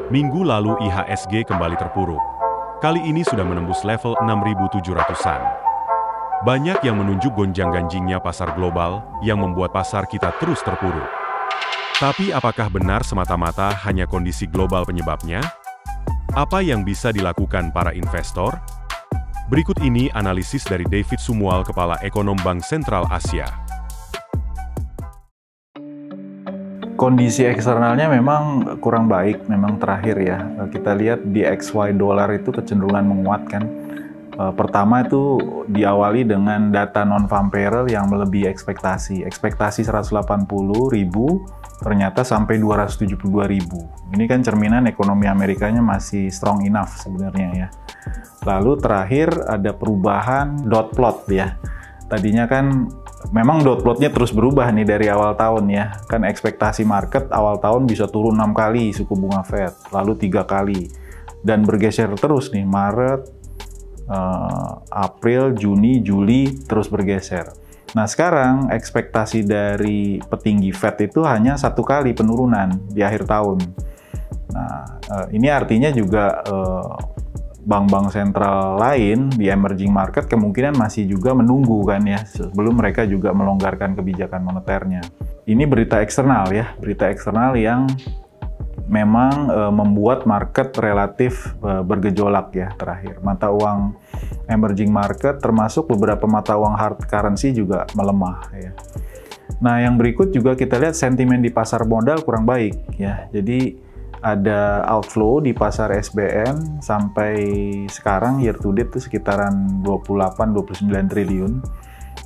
Minggu lalu IHSG kembali terpuruk. Kali ini sudah menembus level 6.700-an. Banyak yang menunjuk gonjang-ganjingnya pasar global yang membuat pasar kita terus terpuruk. Tapi apakah benar semata-mata hanya kondisi global penyebabnya? Apa yang bisa dilakukan para investor? Berikut ini analisis dari David Sumual, Kepala Ekonom Bank Sentral Asia. Kondisi eksternalnya memang kurang baik, memang terakhir ya. Kita lihat di XY dolar itu kecenderungan menguatkan. Pertama itu diawali dengan data non-farm payroll yang melebihi ekspektasi. Ekspektasi 180.000, ternyata sampai 272.000. Ini kan cerminan ekonomi Amerikanya masih strong enough sebenarnya ya. Lalu terakhir ada perubahan dot plot ya. Tadinya kan memang dot plotnya terus berubah nih dari awal tahun ya. Kan ekspektasi market awal tahun bisa turun 6 kali suku bunga Fed, lalu 3 kali. Dan bergeser terus nih, Maret, April, Juni, Juli terus bergeser. Nah sekarang ekspektasi dari petinggi Fed itu hanya 1 kali penurunan di akhir tahun. Nah ini artinya juga bank-bank sentral lain di emerging market kemungkinan masih juga menunggu kan ya, sebelum mereka juga melonggarkan kebijakan moneternya. Ini berita eksternal ya, berita eksternal yang memang membuat market relatif bergejolak ya terakhir. Mata uang emerging market termasuk beberapa mata uang hard currency juga melemah ya. Nah yang berikut juga kita lihat sentimen di pasar modal kurang baik ya. Jadi ada outflow di pasar SBN sampai sekarang year to date itu sekitaran 28-29 triliun.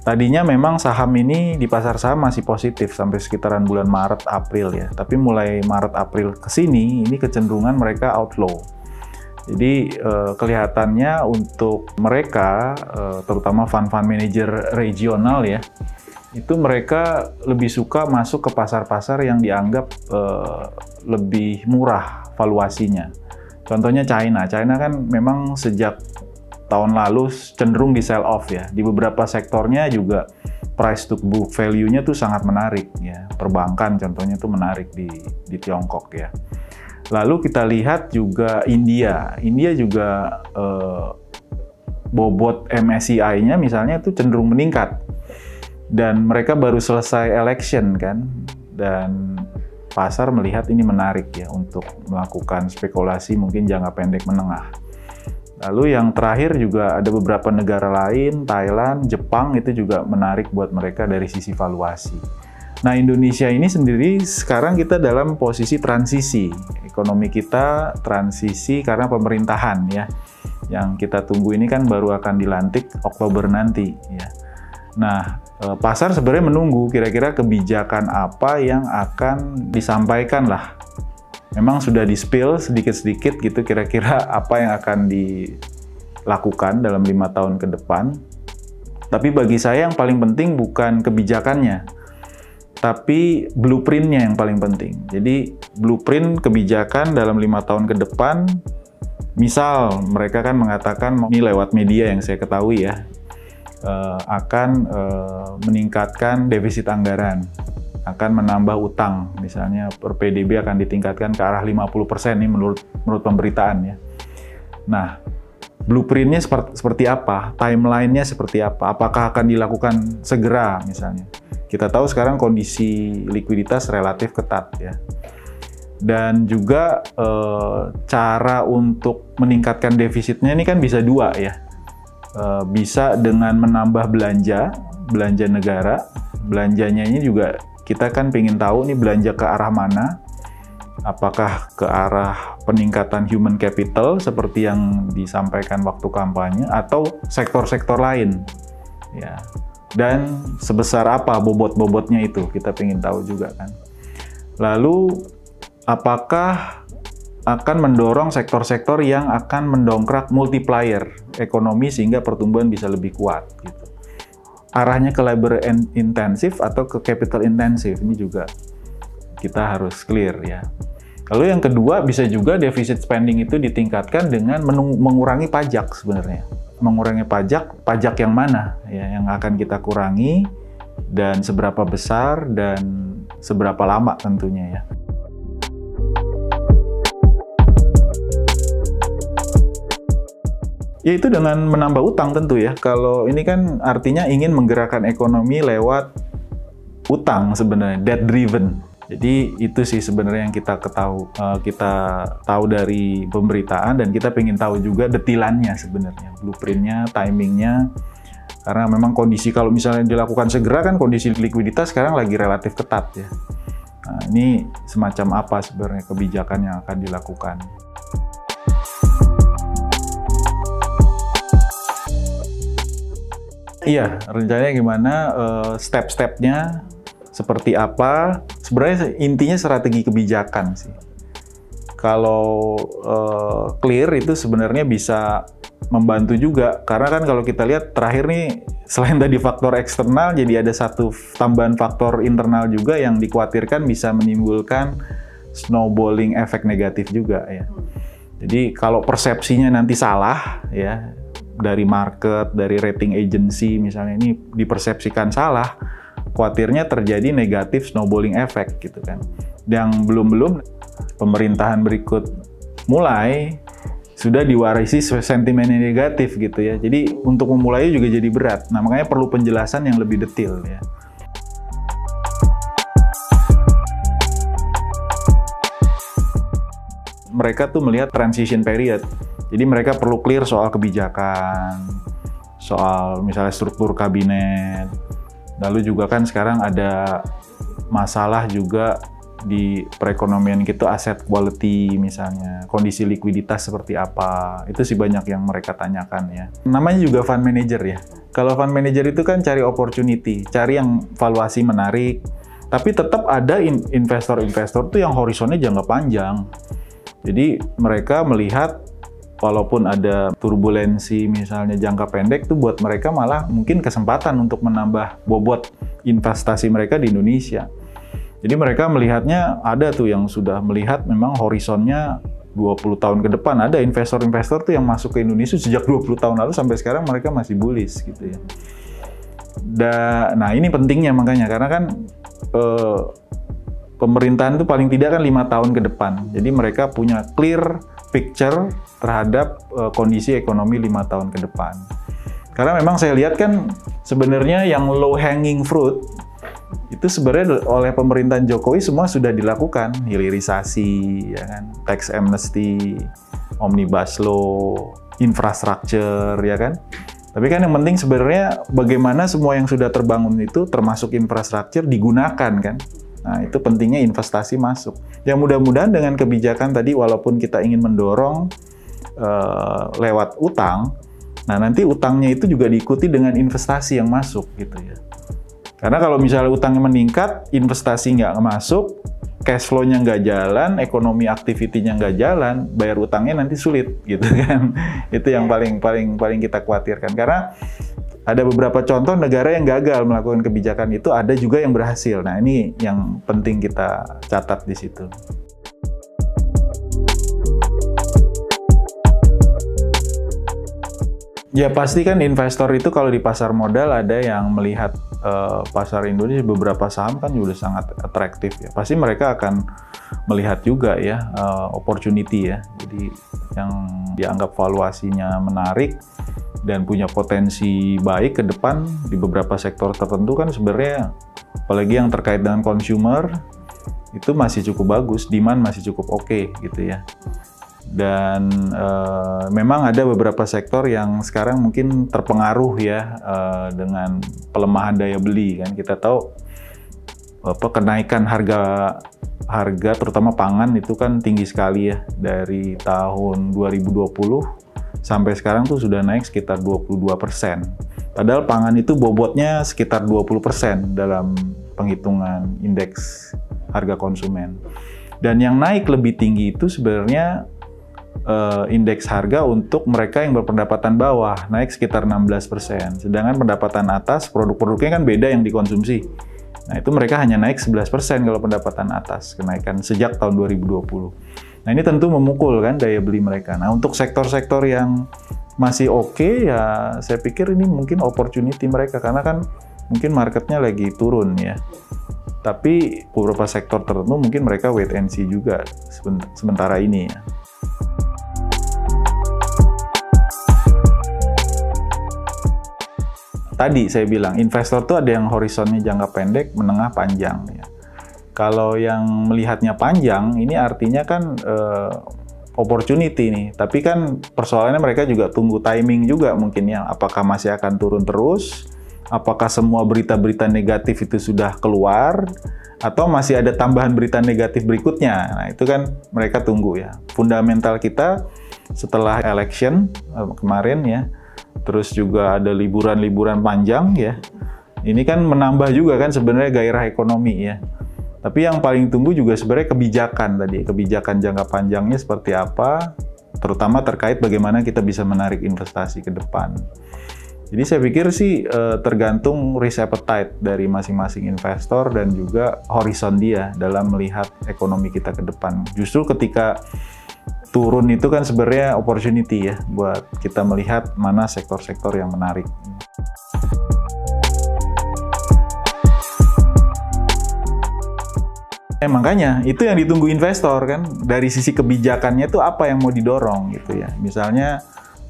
Tadinya memang saham ini di pasar saham masih positif sampai sekitaran bulan Maret April ya. Tapi mulai Maret April ke sini ini kecenderungan mereka outflow. Jadi kelihatannya untuk mereka terutama fund-fund manager regional ya, itu mereka lebih suka masuk ke pasar-pasar yang dianggap lebih murah valuasinya. Contohnya China. China kan memang sejak tahun lalu cenderung di sell off ya. Di beberapa sektornya juga price to book value-nya tuh sangat menarik ya. Perbankan contohnya tuh menarik di Tiongkok ya. Lalu kita lihat juga India. India juga bobot MSCI-nya misalnya tuh cenderung meningkat. Dan mereka baru selesai election kan, dan pasar melihat ini menarik ya untuk melakukan spekulasi mungkin jangka pendek menengah. Lalu yang terakhir juga ada beberapa negara lain, Thailand, Jepang itu juga menarik buat mereka dari sisi valuasi. Nah Indonesia ini sendiri sekarang kita dalam posisi transisi, ekonomi kita transisi karena pemerintahan ya. Yang kita tunggu ini kan baru akan dilantik Oktober nanti ya. Nah, pasar sebenarnya menunggu kira-kira kebijakan apa yang akan disampaikan lah. Memang sudah di-spill sedikit-sedikit gitu kira-kira apa yang akan dilakukan dalam 5 tahun ke depan. Tapi bagi saya yang paling penting bukan kebijakannya, tapi blueprint-nya yang paling penting. Jadi blueprint kebijakan dalam 5 tahun ke depan, misal mereka kan mengatakan ini lewat media yang saya ketahui ya, akan meningkatkan defisit anggaran, akan menambah utang, misalnya per PDB akan ditingkatkan ke arah 50% nih menurut pemberitaan ya. Nah, blueprint-nya seperti apa? Timeline-nya seperti apa? Apakah akan dilakukan segera misalnya? Kita tahu sekarang kondisi likuiditas relatif ketat ya. Dan juga cara untuk meningkatkan defisitnya ini kan bisa dua ya. Bisa dengan menambah belanja negara. Belanjanya ini juga kita kan pengen tahu nih belanja ke arah mana. Apakah ke arah peningkatan human capital seperti yang disampaikan waktu kampanye atau sektor-sektor lain ya. Dan sebesar apa bobot-bobotnya itu kita pengen tahu juga kan. Lalu apakah akan mendorong sektor-sektor yang akan mendongkrak multiplier ekonomi sehingga pertumbuhan bisa lebih kuat gitu. Arahnya ke labor intensif atau ke capital intensif ini juga kita harus clear ya. Lalu yang kedua bisa juga deficit spending itu ditingkatkan dengan mengurangi pajak sebenarnya. Mengurangi pajak yang mana ya yang akan kita kurangi dan seberapa besar dan seberapa lama tentunya ya. Ya itu dengan menambah utang tentu ya. Kalau ini kan artinya ingin menggerakkan ekonomi lewat utang sebenarnya, debt driven. Jadi itu sih sebenarnya yang kita tahu dari pemberitaan, dan kita pengen tahu juga detilannya sebenarnya, blueprintnya, timingnya. Karena memang kondisi kalau misalnya dilakukan segera kan kondisi likuiditas sekarang lagi relatif ketat ya. Nah, ini semacam apa sebenarnya kebijakan yang akan dilakukan. Iya, rencananya gimana, step-stepnya seperti apa, sebenarnya intinya strategi kebijakan sih. Kalau clear itu sebenarnya bisa membantu juga, karena kan kalau kita lihat terakhir nih, selain tadi faktor eksternal, jadi ada satu tambahan faktor internal juga yang dikhawatirkan bisa menimbulkan snowballing efek negatif juga ya. Jadi kalau persepsinya nanti salah ya, dari market, dari rating agency misalnya ini dipersepsikan salah, khawatirnya terjadi negatif snowballing effect gitu kan. Yang belum pemerintahan berikut mulai sudah diwarisi sentimen yang negatif gitu ya. Jadi untuk memulainya juga jadi berat. Nah, makanya perlu penjelasan yang lebih detail ya. Mereka tuh melihat transition period. Jadi mereka perlu clear soal kebijakan, soal misalnya struktur kabinet. Lalu juga kan sekarang ada masalah juga di perekonomian gitu, aset quality misalnya, kondisi likuiditas seperti apa. Itu sih banyak yang mereka tanyakan ya. Namanya juga fund manager ya. Kalau fund manager itu kan cari opportunity, cari yang valuasi menarik. Tapi tetap ada investor-investor tuh yang horizonnya jangka panjang. Jadi mereka melihat walaupun ada turbulensi misalnya jangka pendek tuh buat mereka malah mungkin kesempatan untuk menambah bobot investasi mereka di Indonesia. Jadi mereka melihatnya ada tuh yang sudah melihat memang horizonnya 20 tahun ke depan. Ada investor-investor tuh yang masuk ke Indonesia sejak 20 tahun lalu sampai sekarang mereka masih bullish gitu ya. Nah ini pentingnya makanya, karena kan pemerintahan itu paling tidak kan 5 tahun ke depan. Jadi mereka punya clear picture terhadap kondisi ekonomi 5 tahun ke depan. Karena memang saya lihat kan sebenarnya yang low hanging fruit itu sebenarnya oleh pemerintahan Jokowi semua sudah dilakukan, hilirisasi, ya kan, tax amnesty, omnibus law, infrastructure, ya kan. Tapi kan yang penting sebenarnya bagaimana semua yang sudah terbangun itu termasuk infrastruktur digunakan kan. Nah, itu pentingnya investasi masuk. Yang mudah-mudahan dengan kebijakan tadi, walaupun kita ingin mendorong lewat utang, nah nanti utangnya itu juga diikuti dengan investasi yang masuk gitu ya. Karena kalau misalnya utangnya meningkat, investasi nggak masuk, cash flow-nya nggak jalan, ekonomi activity-nya nggak jalan, bayar utangnya nanti sulit gitu kan. Itu yang paling kita khawatirkan. Karena ada beberapa contoh negara yang gagal melakukan kebijakan itu, ada juga yang berhasil. Nah, ini yang penting kita catat di situ. Ya pasti kan investor itu kalau di pasar modal ada yang melihat pasar Indonesia, beberapa saham kan juga sangat atraktif ya. Pasti mereka akan melihat juga ya opportunity ya. Jadi yang dianggap valuasinya menarik dan punya potensi baik ke depan di beberapa sektor tertentu kan sebenarnya, apalagi yang terkait dengan consumer itu masih cukup bagus, demand masih cukup oke gitu ya. Dan memang ada beberapa sektor yang sekarang mungkin terpengaruh ya dengan pelemahan daya beli kan. Kita tahu kenaikan harga terutama pangan itu kan tinggi sekali ya, dari tahun 2020 sampai sekarang tuh sudah naik sekitar 22%. Padahal pangan itu bobotnya sekitar 20% dalam penghitungan indeks harga konsumen. Dan yang naik lebih tinggi itu sebenarnya indeks harga untuk mereka yang berpendapatan bawah, naik sekitar 16%. Sedangkan pendapatan atas, produk-produknya kan beda yang dikonsumsi. Nah, itu mereka hanya naik 11% kalau pendapatan atas, kenaikan sejak tahun 2020. Nah, ini tentu memukul kan daya beli mereka. Nah, untuk sektor-sektor yang masih oke, ya saya pikir ini mungkin opportunity mereka, karena kan mungkin marketnya lagi turun ya. Tapi beberapa sektor tertentu mungkin mereka wait and see juga sementara ini ya. tadi saya bilang investor tuh ada yang horizonnya jangka pendek, menengah, panjang ya. Kalau yang melihatnya panjang, ini artinya kan opportunity nih. Tapi kan persoalannya mereka juga tunggu timing juga mungkin ya. Apakah masih akan turun terus? Apakah semua berita-berita negatif itu sudah keluar? Atau masih ada tambahan berita negatif berikutnya? Nah itu kan mereka tunggu ya. Fundamental kita setelah election kemarin ya, terus juga ada liburan-liburan panjang ya. Ini kan menambah juga kan sebenarnya gairah ekonomi ya. Tapi yang paling tunggu juga sebenarnya kebijakan tadi. Kebijakan jangka panjangnya seperti apa, terutama terkait bagaimana kita bisa menarik investasi ke depan. Jadi saya pikir sih tergantung risk appetite dari masing-masing investor dan juga horizon dia dalam melihat ekonomi kita ke depan. Justru ketika turun itu kan sebenarnya opportunity ya buat kita melihat mana sektor-sektor yang menarik. Makanya itu yang ditunggu investor kan, dari sisi kebijakannya itu apa yang mau didorong gitu ya. Misalnya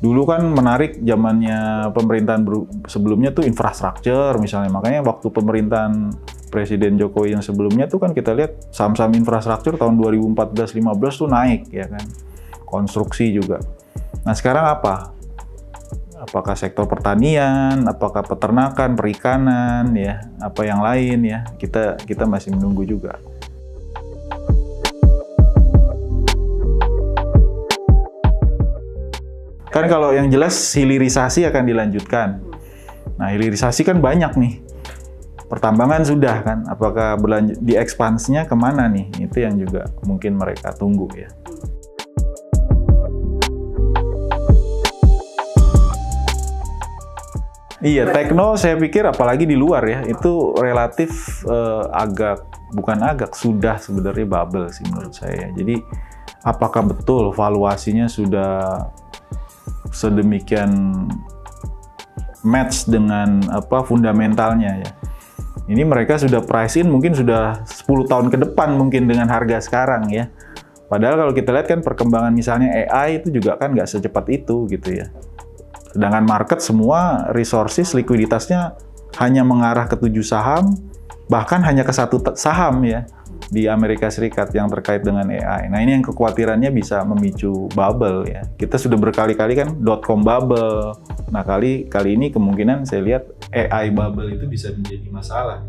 dulu kan menarik zamannya pemerintahan sebelumnya tuh infrastruktur misalnya, makanya waktu pemerintahan Presiden Jokowi yang sebelumnya tuh kan kita lihat saham-saham infrastruktur tahun 2014-15 tuh naik ya kan, konstruksi juga. Nah sekarang apa? Apakah sektor pertanian, apakah peternakan, perikanan ya, apa yang lain ya, kita masih menunggu juga. Kan kalau yang jelas hilirisasi akan dilanjutkan. Nah, hilirisasi kan banyak nih. Pertambangan sudah kan, apakah berlanjut di ekspansinya kemana nih? Itu yang juga mungkin mereka tunggu ya. Iya, tekno saya pikir apalagi di luar ya, itu relatif sudah sebenarnya bubble sih menurut saya. Jadi apakah betul valuasinya sudah sedemikian match dengan fundamentalnya ya. Ini mereka sudah price in mungkin sudah 10 tahun ke depan mungkin dengan harga sekarang ya. Padahal kalau kita lihat kan perkembangan misalnya AI itu juga kan nggak secepat itu gitu ya. Sedangkan market semua resources likuiditasnya hanya mengarah ke 7 saham, bahkan hanya ke 1 saham ya di Amerika Serikat yang terkait dengan AI. Nah ini yang kekhawatirannya bisa memicu bubble ya. Kita sudah berkali-kali kan .com bubble. Nah kali ini kemungkinan saya lihat AI bubble itu bisa menjadi masalah.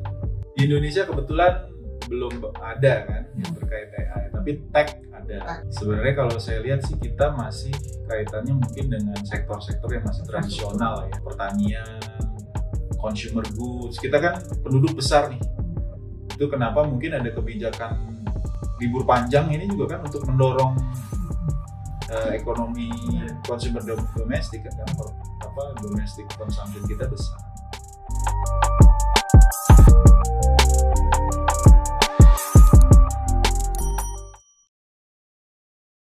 Di Indonesia kebetulan belum ada kan yang terkait AI, tapi tech ada. Sebenarnya kalau saya lihat sih kita masih kaitannya mungkin dengan sektor-sektor yang masih tradisional ya, pertanian, consumer goods. Kita kan penduduk besar nih. Itu kenapa mungkin ada kebijakan libur panjang ini juga kan untuk mendorong ekonomi consumer domestik kan, karena domestic consumption kita besar.